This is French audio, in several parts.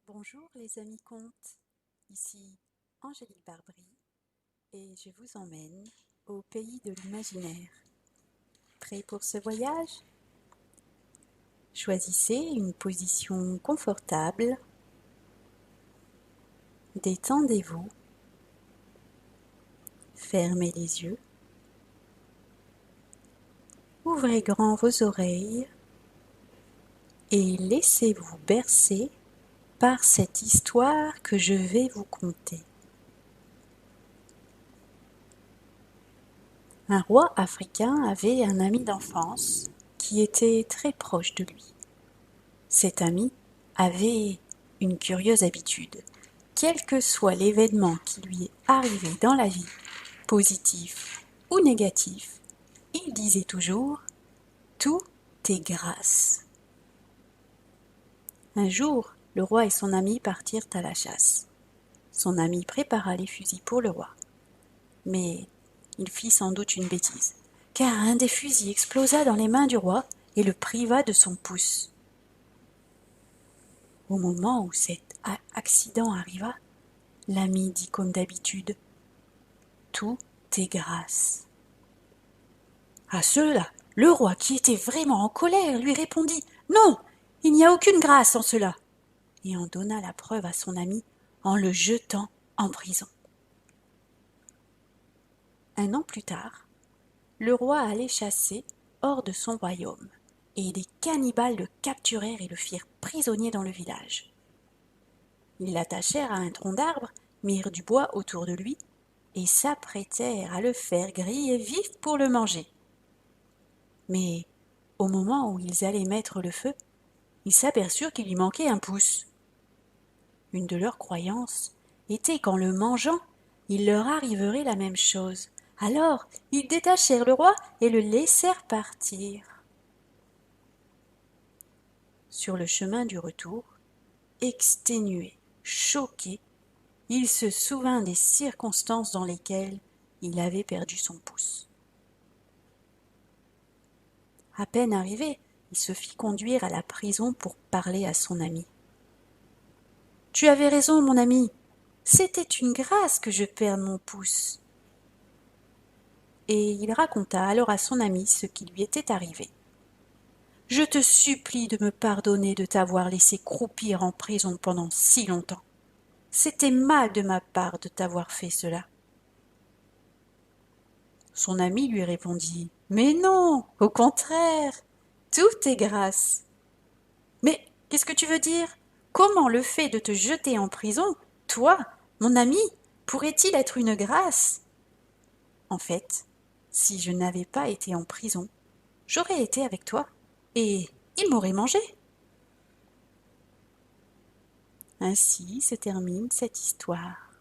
Bonjour les amis contes, ici Angélique Barbry et je vous emmène au pays de l'imaginaire. Prêt pour ce voyage? Choisissez une position confortable, détendez-vous, fermez les yeux, ouvrez grand vos oreilles et laissez-vous bercer par cette histoire que je vais vous conter. Un roi africain avait un ami d'enfance qui était très proche de lui. Cet ami avait une curieuse habitude. Quel que soit l'événement qui lui est arrivé dans la vie, positif ou négatif, il disait toujours « Tout est grâce ». Un jour, le roi et son ami partirent à la chasse. Son ami prépara les fusils pour le roi. Mais il fit sans doute une bêtise, car un des fusils explosa dans les mains du roi et le priva de son pouce. Au moment où cet accident arriva, l'ami dit comme d'habitude « Tout est grâce ». À cela, le roi, qui était vraiment en colère, lui répondit « Non, il n'y a aucune grâce en cela » et en donna la preuve à son ami en le jetant en prison. Un an plus tard, le roi allait chasser hors de son royaume, et des cannibales le capturèrent et le firent prisonnier dans le village. Ils l'attachèrent à un tronc d'arbre, mirent du bois autour de lui, et s'apprêtèrent à le faire griller vif pour le manger. Mais au moment où ils allaient mettre le feu, ils s'aperçurent qu'il lui manquait un pouce. Une de leurs croyances était qu'en le mangeant, il leur arriverait la même chose. Alors, ils détachèrent le roi et le laissèrent partir. Sur le chemin du retour, exténué, choqué, il se souvint des circonstances dans lesquelles il avait perdu son pouce. À peine arrivé, il se fit conduire à la prison pour parler à son ami. « Tu avais raison, mon ami, c'était une grâce que je perde mon pouce. » Et il raconta alors à son ami ce qui lui était arrivé. « Je te supplie de me pardonner de t'avoir laissé croupir en prison pendant si longtemps. C'était mal de ma part de t'avoir fait cela. » Son ami lui répondit « Mais non, au contraire, tout est grâce. » « Mais qu'est-ce que tu veux dire? Comment le fait de te jeter en prison, toi, mon ami, pourrait-il être une grâce? En fait, si je n'avais pas été en prison, j'aurais été avec toi et il m'aurait mangé. » Ainsi se termine cette histoire.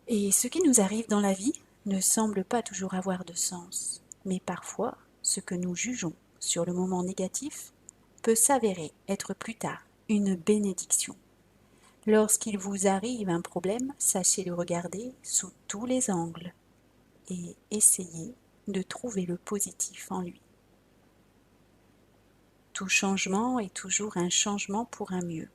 Et ce qui nous arrive dans la vie ne semble pas toujours avoir de sens, mais parfois, ce que nous jugeons sur le moment négatif peut s'avérer être plus tard une bénédiction. Lorsqu'il vous arrive un problème, sachez le regarder sous tous les angles et essayez de trouver le positif en lui. Tout changement est toujours un changement pour un mieux.